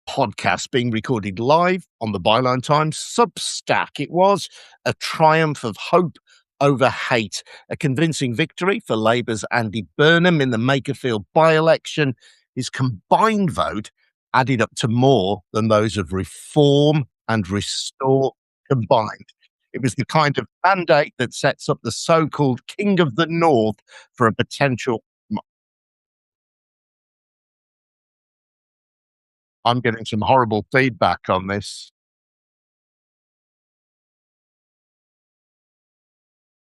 podcast being recorded live on the Byline Times Substack. It was a triumph of hope over hate, a convincing victory for Labour's Andy Burnham in the Makerfield by-election. His combined vote added up to more than those of Reform and Restore combined. It was the kind of mandate that sets up the so-called King of the North for a potential... I'm getting some horrible feedback on this.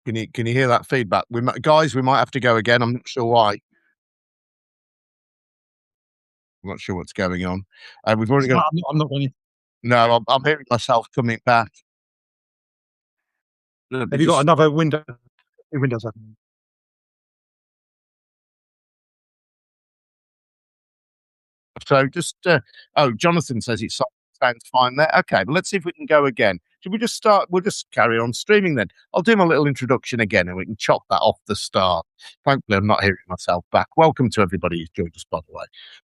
Can you hear that feedback? We might have to go again. I'm not sure why. I'm not sure what's going on. We've already got... I'm not going to. No, I'm hearing myself coming back. Have you got another window? Windows open. So Jonathan says it sounds fine there. Okay, but let's see if we can go again. Should we just start? We'll just carry on streaming then. I'll do my little introduction again and we can chop that off the start. Thankfully, I'm not hearing myself back. Welcome to everybody who's joined us, by the way,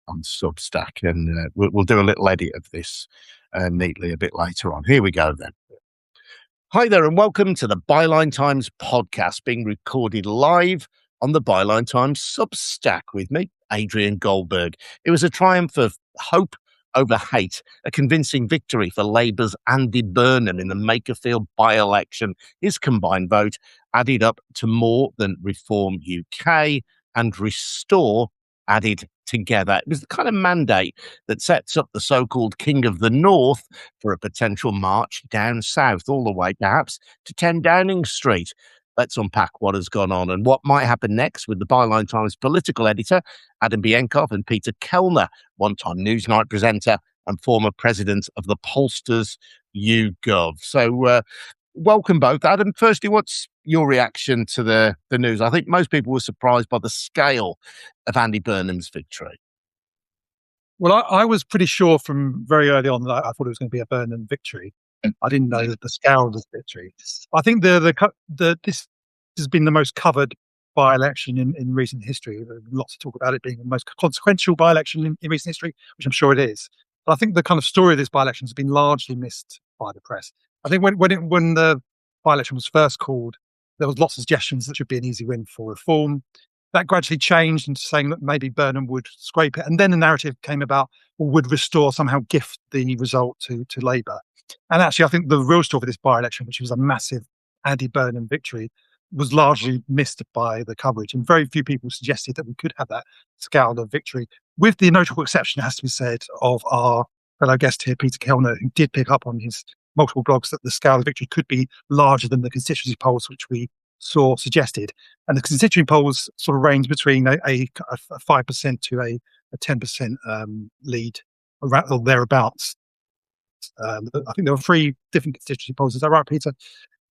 on Substack. And we'll do a little edit of this neatly a bit later on. Here we go then. Hi there and welcome to the Byline Times podcast being recorded live on the Byline Times Substack with me, Adrian Goldberg. It was a triumph of hope over hate, a convincing victory for Labour's Andy Burnham in the Makerfield by-election. His combined vote added up to more than Reform UK and Restore added together. It was the kind of mandate that sets up the so-called King of the North for a potential march down south, all the way perhaps to 10 Downing Street. Let's unpack what has gone on and what might happen next with the Byline Times political editor, Adam Bienkov, and Peter Kellner, one-time Newsnight presenter and former president of the pollsters YouGov. So welcome both. Adam, firstly, what's your reaction to the news? I think most people were surprised by the scale of Andy Burnham's victory. Well, I was pretty sure from very early on that I thought it was going to be a Burnham victory. I didn't know that the scale of the victory. I think this has been the most covered by-election in recent history. Lots of talk about it being the most consequential by-election in recent history, which I'm sure it is. But I think the kind of story of this by-election has been largely missed by the press. I think when the by-election was first called, there was lots of suggestions that it should be an easy win for Reform. That gradually changed into saying that maybe Burnham would scrape it. And then the narrative came about, or would Restore somehow gift the result to Labour. And actually, I think the real story for this by-election, which was a massive Andy Burnham victory, was largely missed by the coverage. And very few people suggested that we could have that scale of victory, with the notable exception, it has to be said, of our fellow guest here, Peter Kellner, who did pick up on his multiple blogs that the scale of victory could be larger than the constituency polls, which we saw suggested. And the constituency polls sort of range between a 5% to a 10% lead, or thereabouts. I think there were 3 different constituency polls. Is that right, Peter?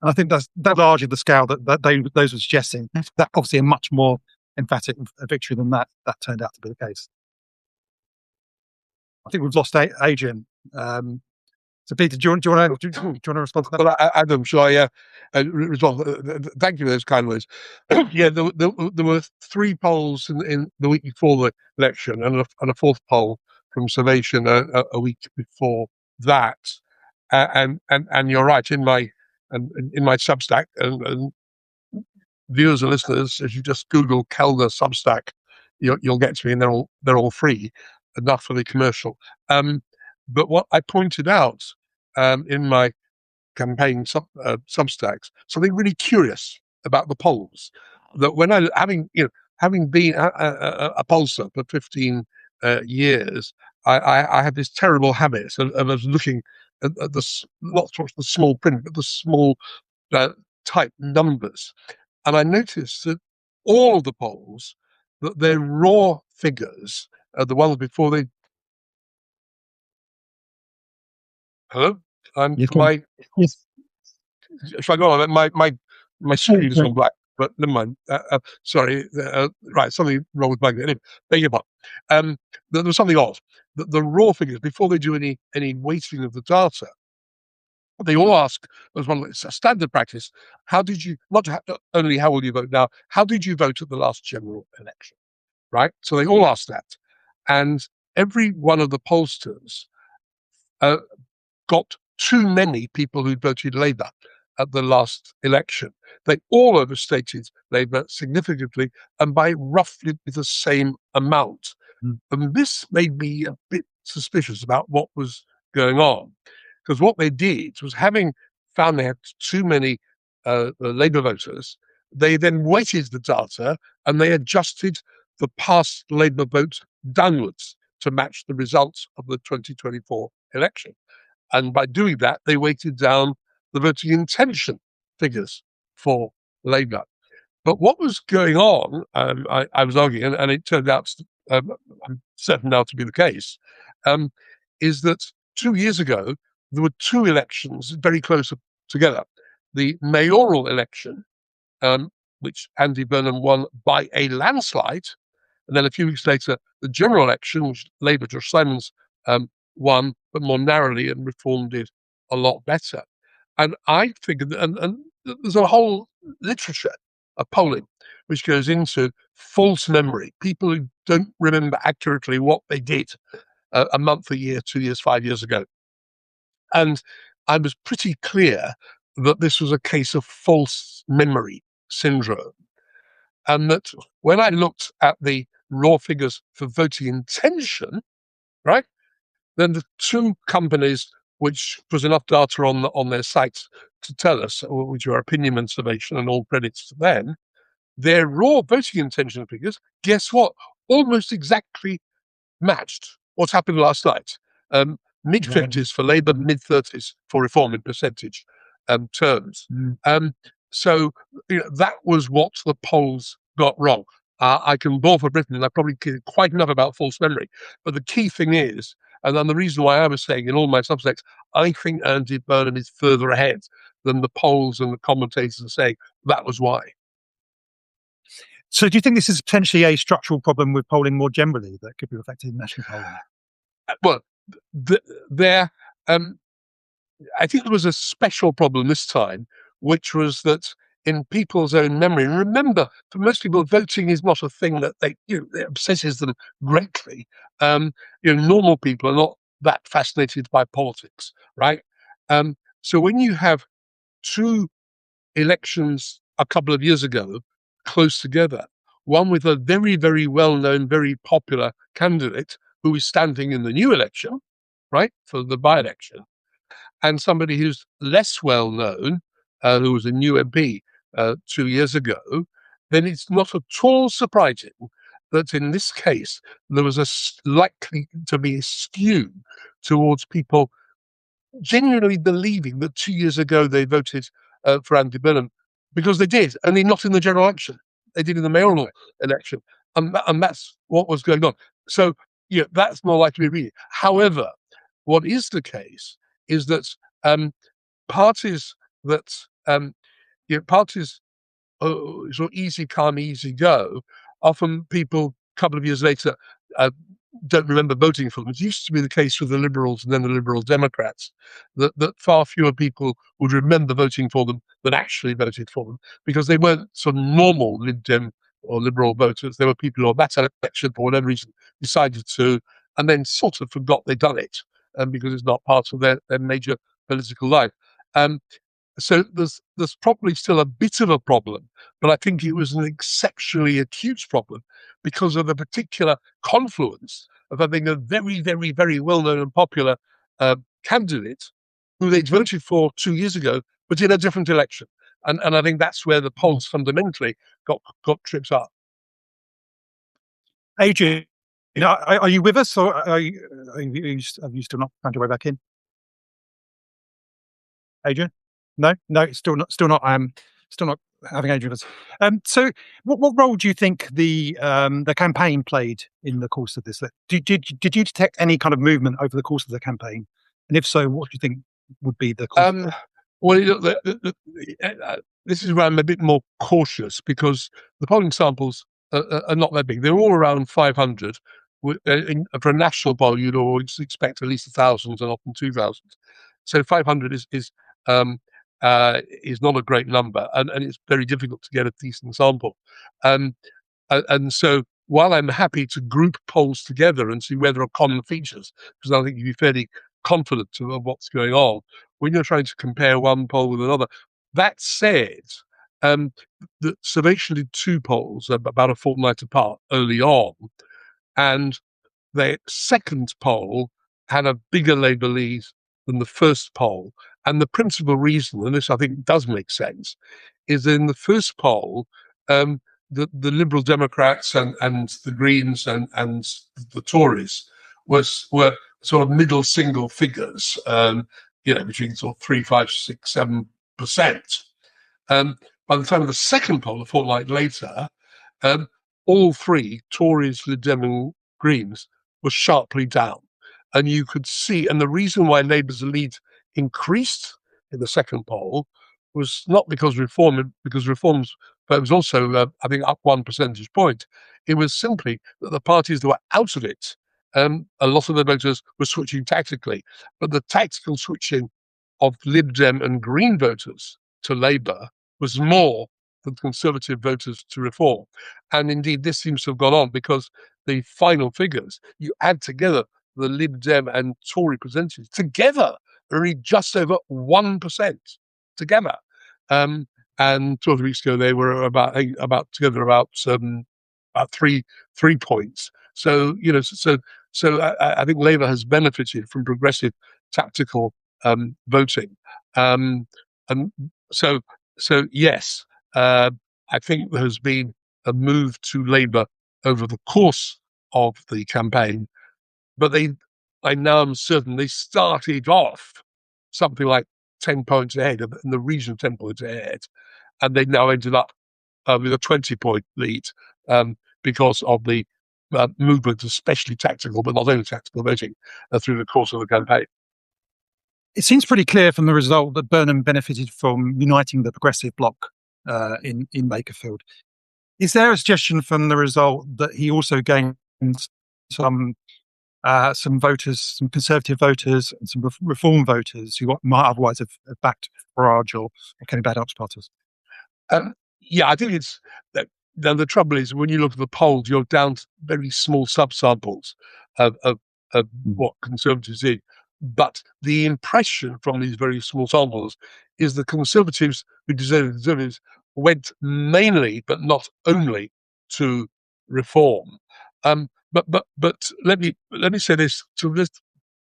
And I think that's largely the scale that those were suggesting. That obviously a much more emphatic victory than that turned out to be the case. I think we've lost Adrian. So, Peter, do you want to respond to that? Well, Adam, shall I respond? Thank you for those kind words. Yeah, there were 3 polls in the week before the election, and a 4th poll from Survation a week before that. And you're right, in my Substack, and viewers and listeners, if you just Google Kellner Substack, you'll get to me, and they're all free, enough for the commercial. But what I pointed out in my campaign Substacks, something really curious about the polls, that when having been a pollster for 15 years, I had this terrible habit of looking at not so much the small print, but the small type numbers. And I noticed that all of the polls, that their raw figures, the ones before they... Hello? Yes. Shall I go on? My screen is on black, but never mind. Sorry. Right, something wrong with my... Anyway, beg your pardon. There was something off. The raw figures, before they do any weighting of the data, they all ask, as one, it's a standard practice, how did you, not only how will you vote now, how did you vote at the last general election? Right? So they all ask that. And every one of the pollsters got too many people who voted Labour at the last election. They all overstated Labour significantly and by roughly the same amount. And this made me a bit suspicious about what was going on, because what they did was, having found they had too many Labour voters, they then weighted the data and they adjusted the past Labour vote downwards to match the results of the 2024 election. And by doing that, they weighted down the voting intention figures for Labour. But what was going on, I was arguing, and it turned out, I'm certain now to be the case, is that 2 years ago, there were two elections very close together. The mayoral election, which Andy Burnham won by a landslide, and then a few weeks later, the general election, which Labour, Josh Simons, won, but more narrowly, and Reform did a lot better. And I figured that, and there's a whole literature of polling which goes into false memory, people who don't remember accurately what they did a month, a year, 2 years, 5 years ago. And I was pretty clear that this was a case of false memory syndrome. And that when I looked at the raw figures for voting intention, right, then the two companies which was enough data on their sites to tell us, which are Opinion Observation, and all credits to them, their raw voting intention figures, guess what? Almost exactly matched what's happened last night. Mid-50s for Labour, mid-30s for Reform in percentage terms. So that was what the polls got wrong. I can bore for Britain, and I probably cared quite enough about false memory. But the key thing is, and then the reason why I was saying in all my subsects, I think Andy Burnham is further ahead than the polls and the commentators are saying. That was why. So do you think this is potentially a structural problem with polling more generally that could be reflected in national polling? Well, I think there was a special problem this time, which was that in people's own memory, and remember, for most people, voting is not a thing that it obsesses them greatly. Normal people are not that fascinated by politics, right? So when you have two elections a couple of years ago close together, one with a very, very well-known, very popular candidate who is standing in the new election, right, for the by-election, and somebody who's less well-known, who was a new MP 2 years ago, then it's not at all surprising that in this case there was likely to be a skew towards people genuinely believing that 2 years ago they voted for Andy Burnham, because they did, only not in the general election. They did in the mayoral election, and that's what was going on. So that's more likely to be. However, what is the case is that parties that parties sort of easy come, easy go. Often people a couple of years later don't remember voting for them. It used to be the case with the Liberals and then the Liberal Democrats that far fewer people would remember voting for them than actually voted for them, because they weren't sort of normal Lib Dem or Liberal voters. There were people who on that election, for whatever reason, decided to, and then sort of forgot they'd done it, because it's not part of their major political life. So there's probably still a bit of a problem, but I think it was an exceptionally acute problem because of the particular confluence of having a very, very, very well-known and popular candidate who they'd voted for 2 years ago, but in a different election. And I think that's where the polls fundamentally got tripped up. Adrian, are you with us, or have you still not found your way back in? Adrian? No, still not. Still not having Adrian with us. So, what role do you think the campaign played in the course of this? Did you detect any kind of movement over the course of the campaign? And if so, what do you think would be the cause? Well, this is where I'm a bit more cautious, because the polling samples are not that big. They're all around 500. For a national poll, you'd always expect at least 1,000 and often 2,000. So 500 is not a great number, and it's very difficult to get a decent sample. And so while I'm happy to group polls together and see where there are common features, because I think you'd be fairly confident of what's going on when you're trying to compare one poll with another. That said, the Salvation did 2 polls about a fortnight apart early on, and the second poll had a bigger Labour lead than the first poll. And the principal reason, and this I think does make sense, is in the first poll, the Liberal Democrats and the Greens and the Tories were sort of middle single figures, between sort of 3, 5, 6, 7%. By the time of the second poll, a fortnight later, all 3, Tories, Lib Dem and Greens, were sharply down. And you could see, and the reason why Labour's lead increased in the second poll was not because reforms, but it was also, I think, up 1 percentage point. It was simply that the parties that were out of it, a lot of the voters were switching tactically. But the tactical switching of Lib Dem and Green voters to Labour was more than Conservative voters to Reform. And indeed, this seems to have gone on because the final figures, you add together the Lib Dem and Tory percentages together, are only just over 1% together. And 12 weeks ago, they were about 3 points. So, I think Labour has benefited from progressive tactical voting. And so yes, I think there has been a move to Labour over the course of the campaign, but I now am certain they started off something like 10 points ahead, in the region of 10 points ahead, and they now ended up with a 20-point lead because of the movement, especially tactical, but not only tactical voting, through the course of the campaign. It seems pretty clear from the result that Burnham benefited from uniting the progressive bloc in Makerfield. Is there a suggestion from the result that he also gained some voters, some Conservative voters, and some Reform voters who might otherwise have backed Farage or Kenny Baddock's parties? Yeah, I think it's that. Now, the trouble is, when you look at the polls, you're down to very small subsamples of what Conservatives did. But the impression from these very small samples is the Conservatives who deserted Conservatives went mainly, but not only, to Reform. But let me say this to just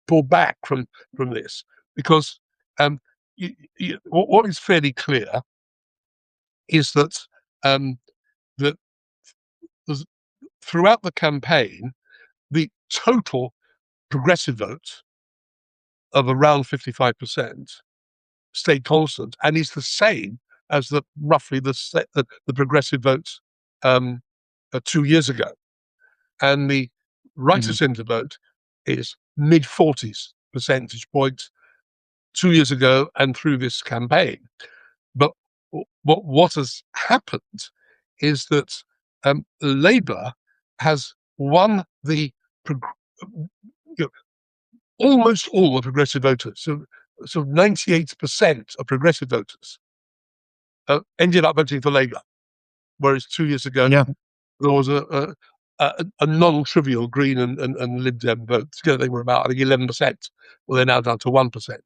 pull back from this, because what is fairly clear is that that throughout the campaign, the total progressive vote of around 55% stayed constant, and is the same as roughly the progressive vote 2 years ago. And the right of centre vote is mid-40s percentage points 2 years ago and through this campaign. But what has happened is that Labour has won almost all the progressive voters. So 98% of progressive voters ended up voting for Labour, whereas 2 years ago there was a non-trivial Green and Lib Dem vote. Together they were about, I think, 11%. Well, they're now down to 1%,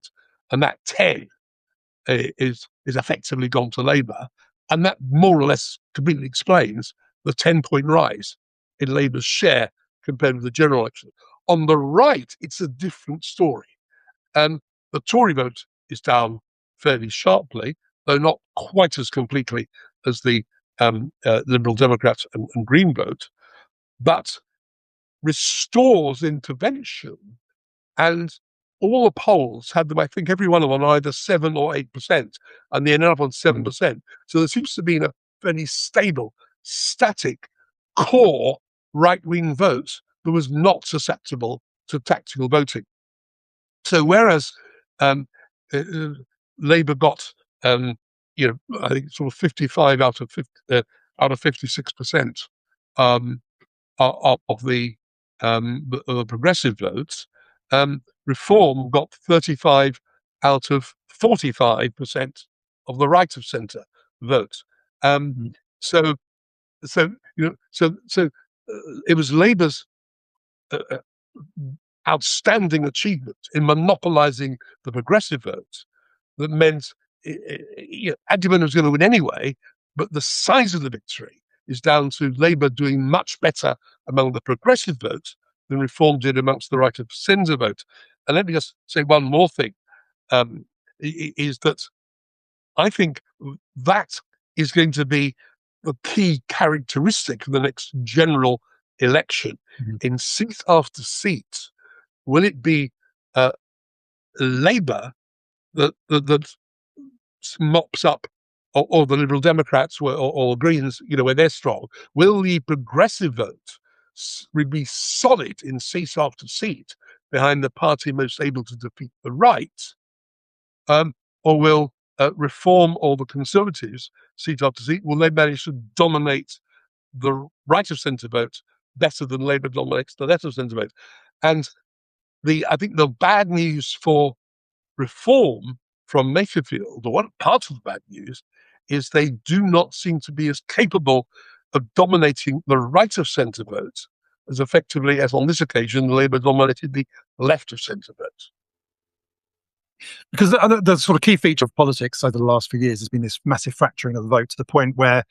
and that 10 is effectively gone to Labour, and that more or less completely explains the 10-point rise in Labour's share compared with the general election. On the right, it's a different story. The Tory vote is down fairly sharply, though not quite as completely as the Liberal Democrats and Green vote, but Restore's intervention, and all the polls had them, I think every one of them, either 7 or 8%, and they ended up on 7%. So there seems to be a very stable, static, core right-wing vote that was not susceptible to tactical voting. So whereas Labour got, I think sort of 55 out of 56% of the progressive votes, Reform got 35 out of 45% of the right of centre votes. So it was Labour's outstanding achievement in monopolising the progressive vote that meant Aduban was going to win anyway, but the size of the victory is down to Labour doing much better among the progressive vote than Reform did amongst the right of centre vote. And let me just say one more thing, is that I think that is going to be the key characteristic of the next general election. In seat after seat, will it be Labour that mops up, or the Liberal Democrats or Greens, where they're strong? Will the progressive vote be solid in seat after seat behind the party most able to defeat the right? Or will Reform or the Conservatives, seat after seat, will they manage to dominate the right of centre vote better than Labour dominates the left of centre vote? And I think the bad news for Reform from Makerfield, or one part of the bad news, is they do not seem to be as capable of dominating the right of centre vote as effectively as on this occasion Labour dominated the left of centre vote. Because the sort of key feature of politics over the last few years has been this massive fracturing of the vote, to the point where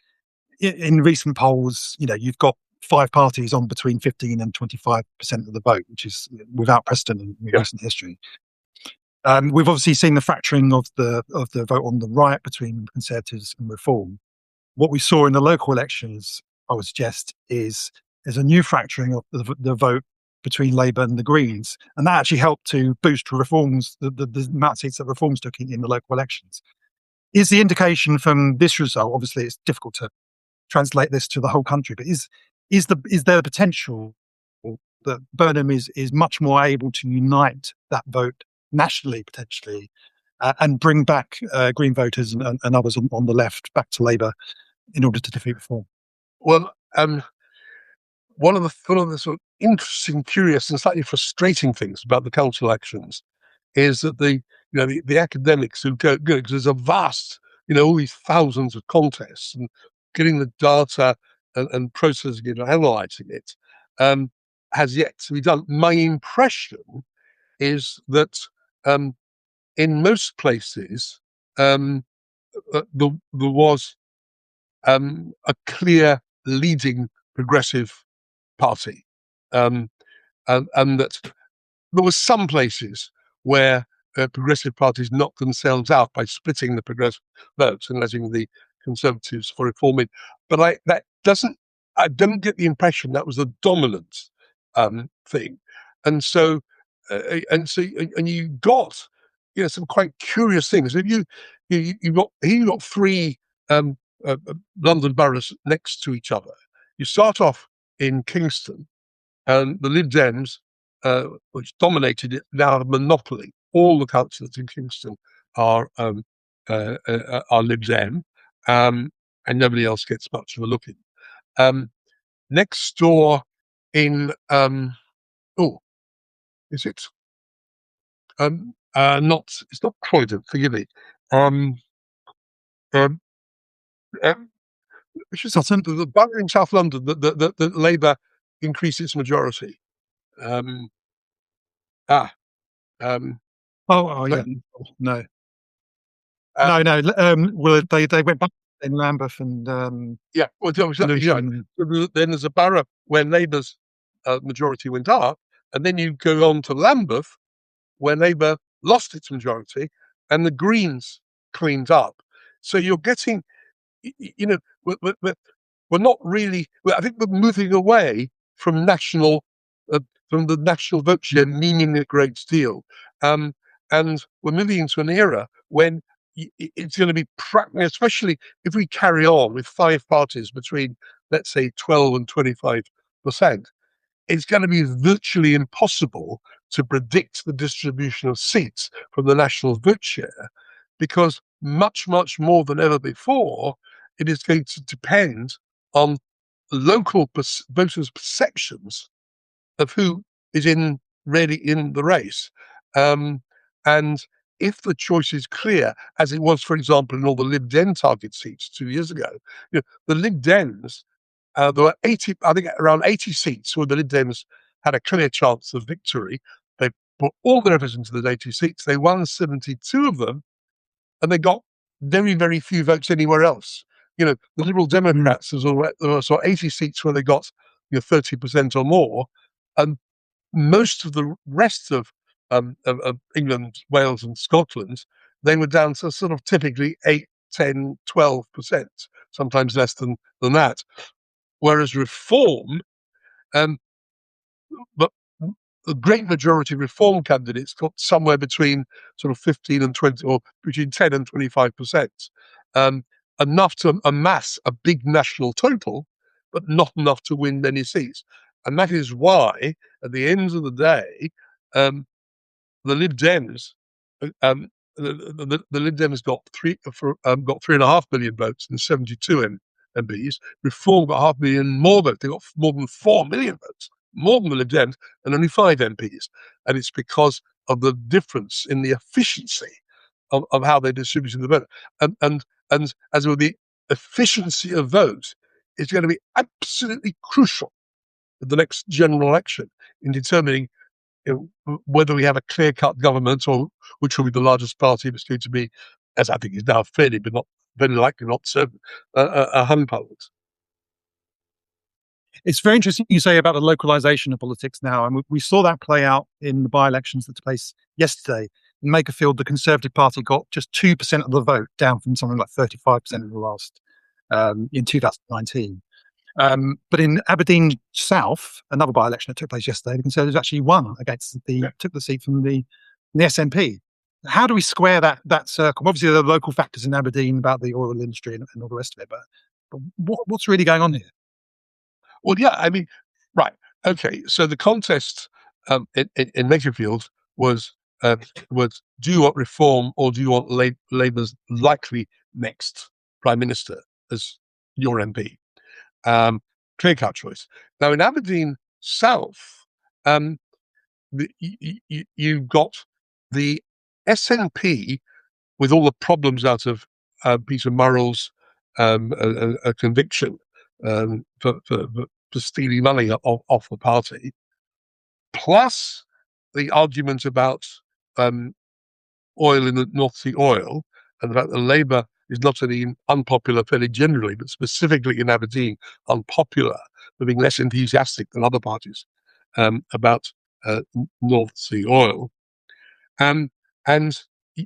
in recent polls, you've got 5 parties on between 15 and 25% of the vote, which is without precedent in recent history. We've obviously seen the fracturing of the vote on the right between Conservatives and Reform. What we saw in the local elections, I would suggest, is there's a new fracturing of the vote between Labour and the Greens, and that actually helped to boost Reform's the amount of seats that Reform's took in the local elections. Is the indication from this result? Obviously, it's difficult to translate this to the whole country, but is there a potential that Burnham is much more able to unite that vote nationally, potentially, and bring back Green voters and others on the left back to Labour in order to defeat Reform? Well, one of the sort of interesting, curious, and slightly frustrating things about the council elections is that the academics who go, because there's a vast, all these thousands of contests, and getting the data and processing it and analysing it has yet to be done. My impression is that in most places there was a clear leading progressive party, and that there were some places where progressive parties knocked themselves out by splitting the progressive votes and letting the Conservatives for Reform in. But I don't get the impression that was the dominant thing, and so you got some quite curious things. If you got 3 London boroughs next to each other. You start off in Kingston, and the Lib Dems, which dominated it, now have a monopoly. All the councillors in Kingston are Lib Dem, and nobody else gets much of a look in. Next door in is it? It's not Croydon. Forgive me. Which is the borough in South London that Labour increased its majority. Yeah. No. Well, they went back in Lambeth and Well, then there's a borough where Labour's majority went up, and then you go on to Lambeth, where Labour lost its majority, and the Greens cleaned up. So you're getting, we're not really. I think we're moving away from from the national vote share meaning a great deal, and we're moving into an era when it's going to be, especially if we carry on with 5 parties between, let's say, 12 and 25%. It's going to be virtually impossible to predict the distribution of seats from the national vote share, because much, much more than ever before, it is going to depend on local voters' perceptions of who is really in the race. And if the choice is clear, as it was, for example, in all the Lib Dem target seats 2 years ago, the Lib Dems, there were around 80 seats where the Lib Dems had a clear chance of victory. put all their efforts into the 80 seats. They won 72 of them, and they got very, very few votes anywhere else. The Liberal Democrats, there were 80 seats where they got 30% or more, and most of the rest of England, Wales, and Scotland, they were down to sort of typically 8, 10, 12%, sometimes less than that. Whereas Reform, but the great majority of Reform candidates got somewhere between sort of 15 and 20, or between 10 and 25%, enough to amass a big national total, but not enough to win many seats. And that is why, at the end of the day, the Lib Dems, the Lib Dems got 3.5 million votes and 72 MPs. Reform got 500,000 more votes. They got more than 4 million votes, more than the Lib Dems, and only 5 MPs. And it's because of the difference in the efficiency of how they distributed the vote. And as with the efficiency of vote, is going to be absolutely crucial in the next general election in determining whether we have a clear-cut government, or which will be the largest party if it's going to be, as I think is now fairly, but not very likely, not certain, a hung parliament. It's very interesting you say about the localization of politics now, and we saw that play out in the by-elections that took place yesterday. In Makerfield, the Conservative Party got just 2% of the vote, down from something like 35% in the last in 2019. But in Aberdeen South, another by-election that took place yesterday, the Conservatives actually won took the seat from the SNP. How do we square that circle? Obviously, there are local factors in Aberdeen about the oil industry and all the rest of it, but what's really going on here? Well, yeah, I mean, right, okay. So the contest in Makerfield was do you want Reform, or do you want Labour's likely next Prime Minister as your MP? Clear-cut choice. Now, in Aberdeen South, you've got the SNP with all the problems out of Peter Murrell's conviction for stealing money off the party, plus the argument about oil in the North Sea oil, and the fact that Labour is not only unpopular fairly generally, but specifically in Aberdeen, unpopular, for being less enthusiastic than other parties about North Sea oil. And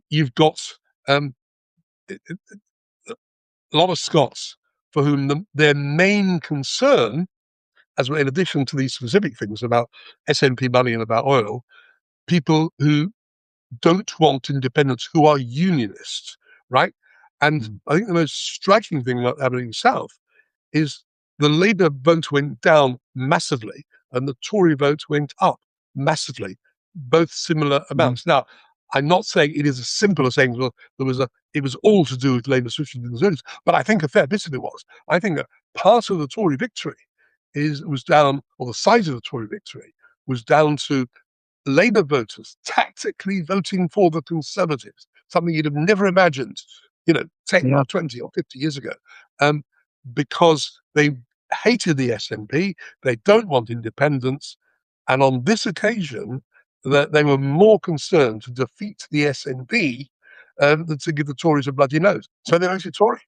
you've got a lot of Scots for whom their main concern, in addition to these specific things about SNP money and about oil, people who don't want independence, who are unionists, right? And I think the most striking thing about Aberdeen South is the Labour vote went down massively and the Tory vote went up massively, both similar amounts. Now, I'm not saying it is as simple as saying, well, it was all to do with Labour switching to the Conservatives, but I think a fair bit of it was. I think that part of the Tory victory was down, or the size of the Tory victory was down to Labour voters tactically voting for the Conservatives, something you'd have never imagined, 10 or 20 or 50 years ago, because they hated the SNP, they don't want independence, and on this occasion, they were more concerned to defeat the SNP than to give the Tories a bloody nose. So they voted Tory.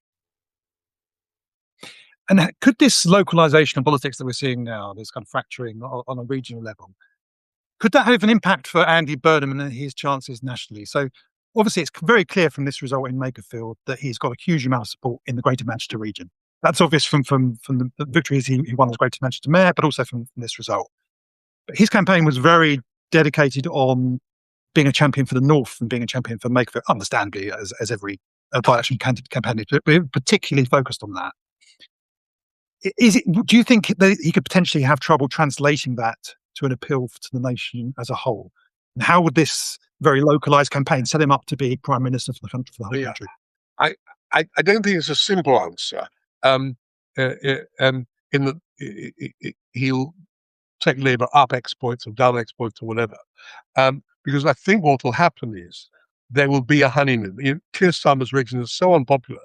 And could this localization of politics that we're seeing now, this kind of fracturing on a regional level, could that have an impact for Andy Burnham and his chances nationally? So obviously it's very clear from this result in Makerfield that he's got a huge amount of support in the Greater Manchester region. That's obvious from the victories he won as Greater Manchester Mayor, but also from this result. But his campaign was very dedicated on being a champion for the North and being a champion for Makerfield, understandably, as every by-election campaign is, but we're particularly focused on that. Do you think that he could potentially have trouble translating that to an appeal to the nation as a whole? And how would this very localized campaign set him up to be Prime Minister for the country, for the whole country? I don't think it's a simple answer. He'll take Labour up X points or down X points or whatever. Because I think what will happen is there will be a honeymoon. Keir Starmer's region is so unpopular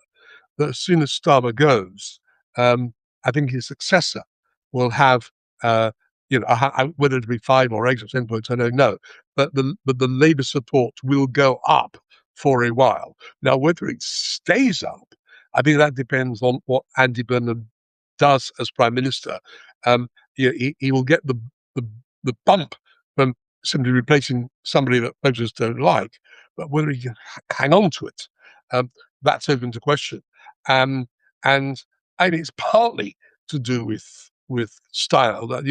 that as soon as Starmer goes, I think his successor will have whether it be 5 or 8 or 10 points, I don't know. But the Labour support will go up for a while. Now, whether it stays up, I think that depends on what Andy Burnham does as Prime Minister. He will get the bump from simply replacing somebody that voters don't like, but whether he can hang on to it, that's open to question. And I think it's partly to do with style. That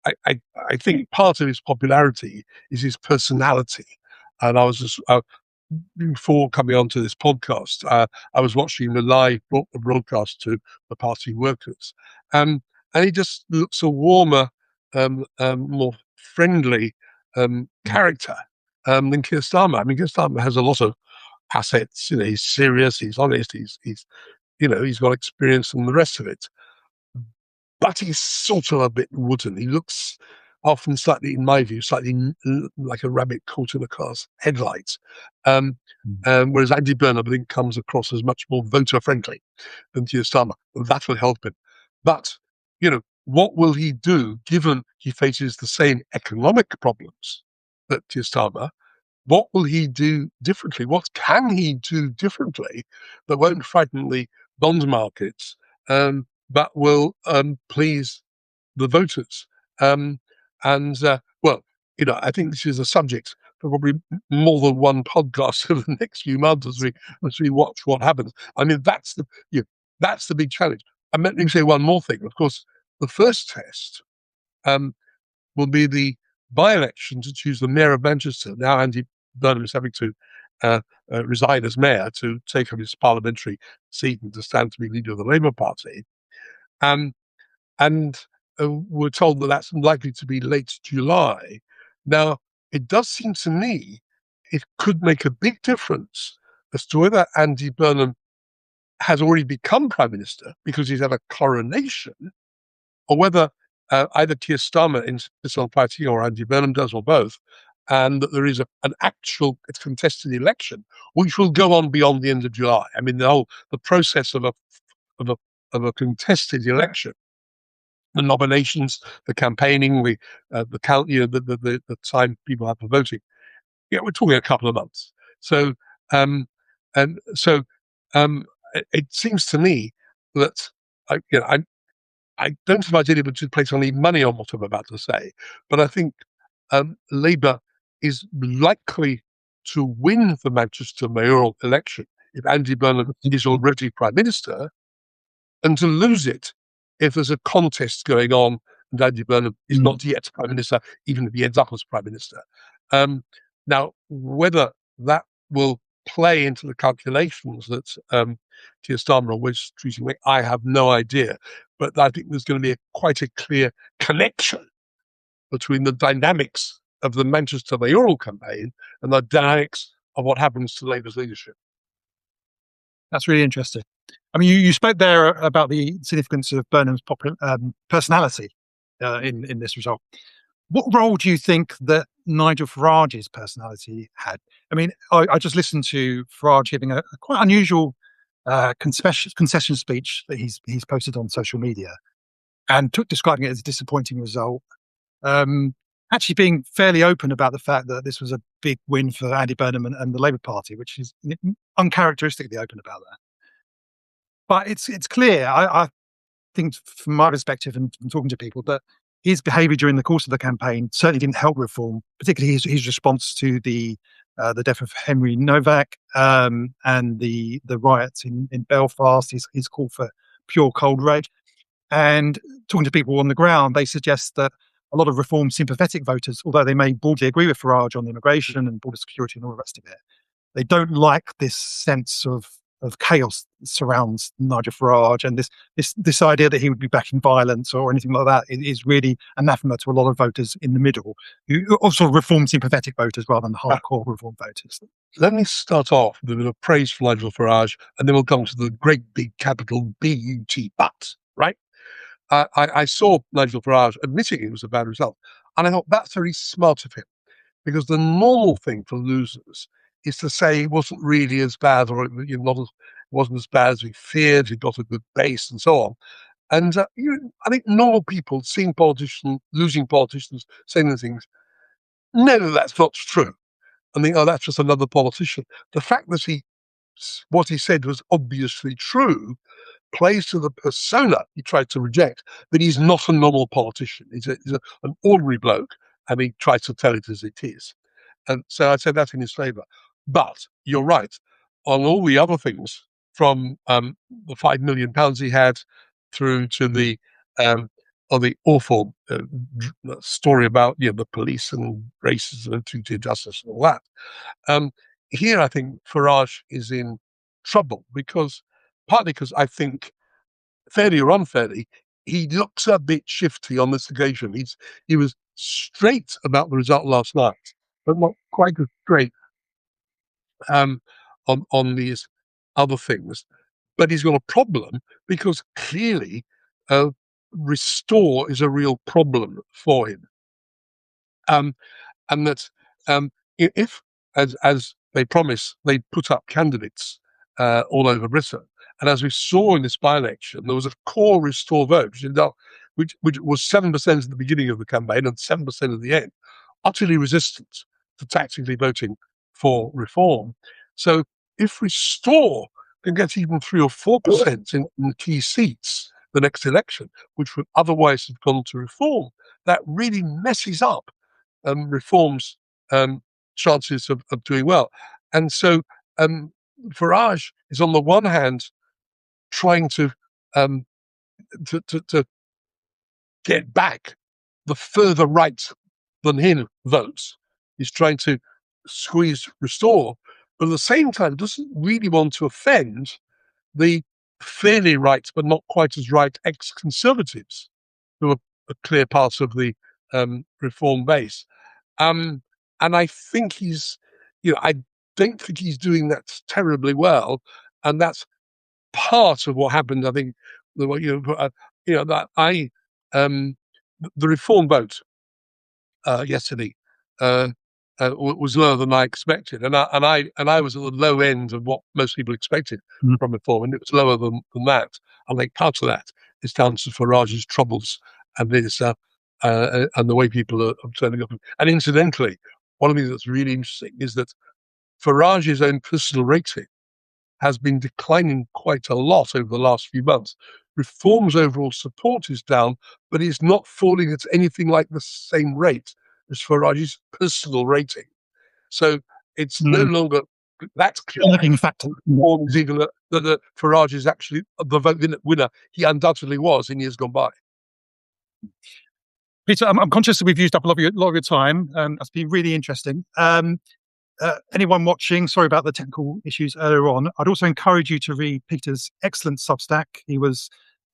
I think part of his popularity is his personality. And I was just before coming onto this podcast, I was watching the live broadcast to the party workers, and he just looks a warmer, more friendly character than Keir Starmer. I mean, Keir Starmer has a lot of assets. He's serious, he's honest, he's got experience and the rest of it. But he's sort of a bit wooden. He looks often slightly, in my view, slightly like a rabbit caught in a car's headlights. Whereas Andy Burnham, I think, comes across as much more voter-friendly than Keir Starmer. That will help him. But, what will he do, given he faces the same economic problems that Keir Starmer? What will he do differently? What can he do differently that won't frighten the bond markets, but will please the voters? I think this is a subject for probably more than one podcast over the next few months as we watch what happens. I mean, that's the big challenge. And let me say one more thing. Of course, the first test will be the by-election to choose the mayor of Manchester. Now Andy Burnham is having to resign as mayor to take up his parliamentary seat and to stand to be leader of the Labour Party. And we're told that that's likely to be late July. Now, it does seem to me it could make a big difference as to whether Andy Burnham has already become Prime Minister because he's had a coronation, or whether either Keir Starmer insists on fighting or Andy Burnham does, or both, and that there is an actual contested election, which will go on beyond the end of July. I mean, the process of a contested election, the nominations, the campaigning, the count, the time people have for voting. We're talking a couple of months. So, it seems to me that I don't invite anybody to place any money on what I'm about to say, but I think Labour is likely to win the Manchester mayoral election if Andy Burnham is already Prime Minister, and to lose it if there's a contest going on and Andy Burnham is not yet Prime Minister, even if he ends up as Prime Minister. Now, whether that will play into the calculations that Keir Starmer always treating me, I have no idea. But I think there's going to be quite a clear connection between the dynamics of the Manchester mayoral campaign and the dynamics of what happens to Labour's leadership. That's really interesting. I mean, you spoke there about the significance of Burnham's personality in this result. What role do you think that Nigel Farage's personality had? I mean, I just listened to Farage giving a quite unusual concession speech that he's posted on social media, and describing it as a disappointing result. Actually being fairly open about the fact that this was a big win for Andy Burnham and the Labour Party, which is uncharacteristically open about that. But it's clear, I think, from my perspective and from talking to people, that his behaviour during the course of the campaign certainly didn't help reform, particularly his response to the death of Henry Novak and the riots in Belfast, his call for pure cold rage. And talking to people on the ground, they suggest that a lot of reform sympathetic voters, although they may broadly agree with Farage on immigration and border security and all the rest of it, they don't like this sense of chaos that surrounds Nigel Farage, and this idea that he would be backing violence or anything like that is really anathema to a lot of voters in the middle, who also reform sympathetic voters rather than hardcore reform voters. Let me start off with a bit of praise for Nigel Farage, and then we'll come to the great big capital B-U-T, but, right? I saw Nigel Farage admitting it was a bad result, and I thought that's very smart of him, because the normal thing for losers is to say it wasn't really as bad, or it wasn't as bad as we feared, he got a good base, and so on. And I think normal people seeing politicians, losing politicians, saying those things, know that that's not true. And think, oh, that's just another politician. The fact that what he said was obviously true plays to the persona he tried to reject, that he's not a normal politician. He's an ordinary bloke, and he tries to tell it as it is. And so I'd say that's in his favour. But you're right, on all the other things, from the £5 million he had through to the awful story about the police and racism and treaty justice and all that. Here, I think Farage is in trouble partly because I think, fairly or unfairly, he looks a bit shifty on this occasion. He was straight about the result last night, but not quite as straight on these other things. But he's got a problem because clearly Restore is a real problem for him. And that if, as they promise, they put up candidates all over Britain, and as we saw in this by-election, there was a core Restore vote, which was 7% at the beginning of the campaign and 7% at the end, utterly resistant to tactically voting for reform. So if Restore can get even 3 or 4% in key seats the next election, which would otherwise have gone to Reform, that really messes up Reform's chances of doing well. And so Farage is, on the one hand, trying to get back the further right than him votes. He's trying to squeeze Restore, but at the same time doesn't really want to offend the fairly right but not quite as right ex-Conservatives, who are a clear part of the Reform base. And I think I don't think he's doing that terribly well, and that's part of what happened. I think the Reform vote yesterday was lower than I expected, and I was at the low end of what most people expected from Reform, and it was lower than that. I think part of that is down to Farage's troubles and his and the way people are turning up. And incidentally, one of the things that's really interesting is that Farage's own personal rating has been declining quite a lot over the last few months. Reform's overall support is down, but it's not falling at anything like the same rate as Farage's personal rating. So it's no longer that clear. Factor. Even that Farage is actually the vote winner he undoubtedly was in years gone by. Peter, I'm conscious that we've used up a lot of your time. That's been really interesting. Anyone watching, sorry about the technical issues earlier on. I'd also encourage you to read Peter's excellent Substack. He was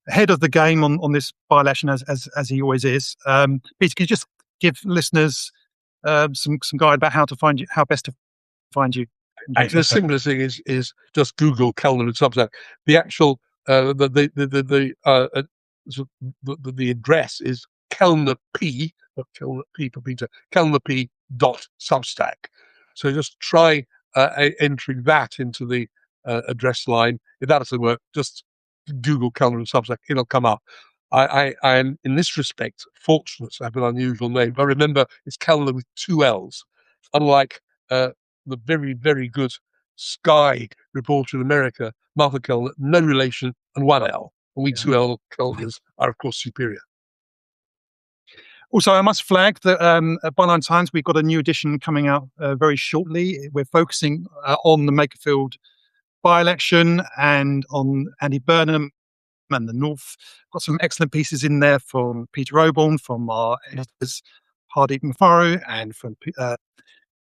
ahead of the game on this by-election, as he always is. Peter, could you just give listeners some guide about how best to find you? Actually, the simplest thing is just Google Kellner and Substack. The actual the address is Kellner P, Kellner P for Peter, kellnerp.substack. So just try entering that into the address line. If that doesn't work, just Google Kellner and Substack. It'll come up. I am, in this respect, fortunate to have an unusual name. But remember, it's Kellner with 2 L's. Unlike the very, very good Sky reporter in America, Martha Kellner, no relation, and 1 L. And we 2 L Kellners are, of course, superior. Also, I must flag that at Byline Times, we've got a new edition coming out very shortly. We're focusing on the Makerfield by-election and on Andy Burnham and the North. Got some excellent pieces in there from Peter Oborne, from our editors Hardeep Mafaru, and from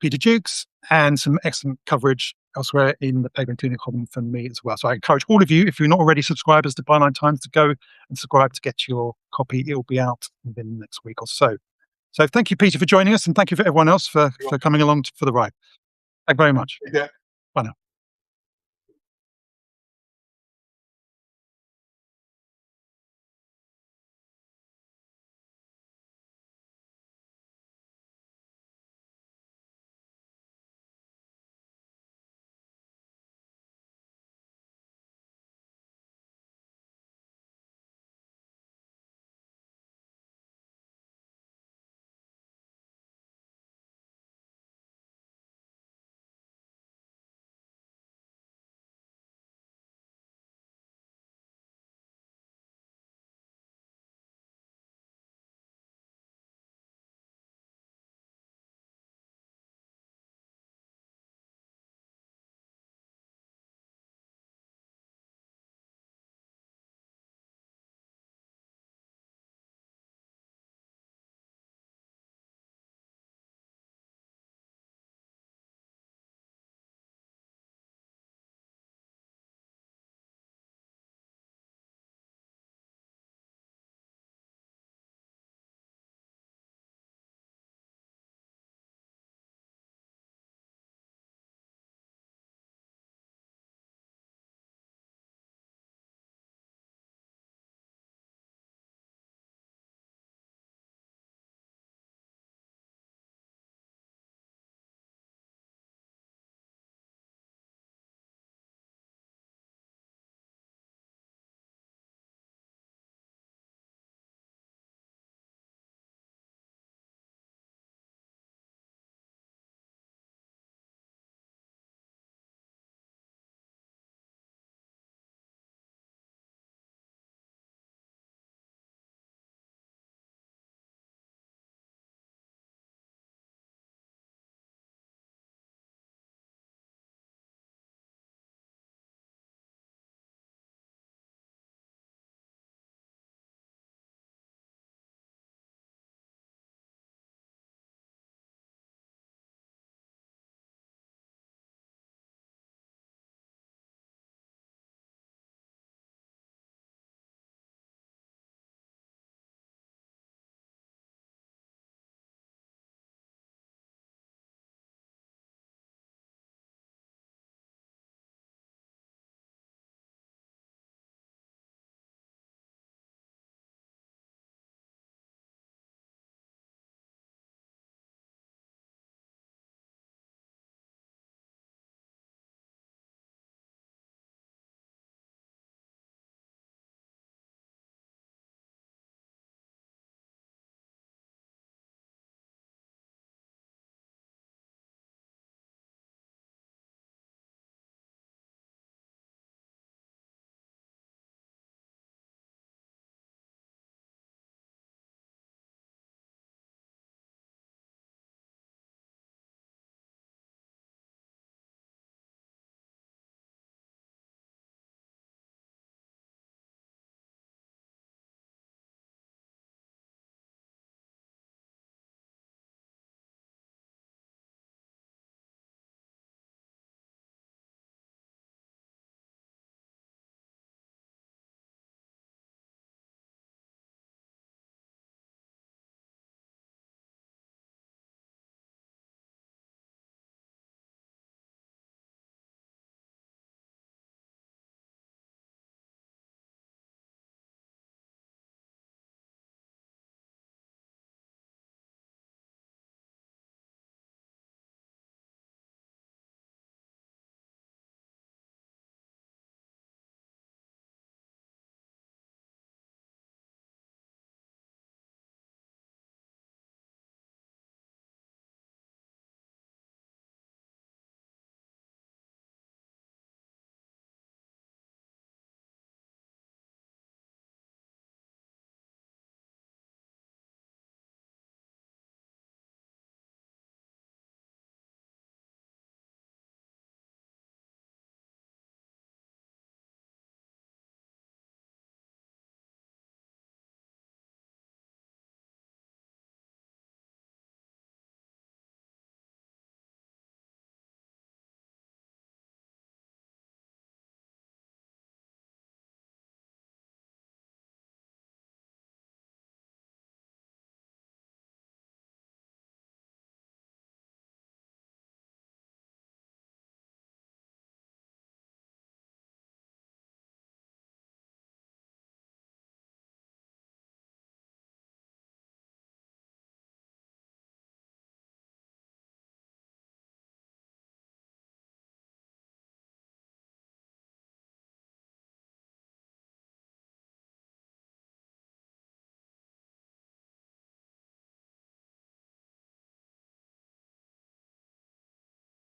Peter Jukes, and some excellent coverage elsewhere in the Paper and Clinic column from me as well. So I encourage all of you, if you're not already subscribers to Byline Times, to go and subscribe to get your copy. It'll be out within the next week or so. So thank you, Peter, for joining us, and thank you for everyone else for coming along for the ride. Thank you very much. Yeah. Bye now.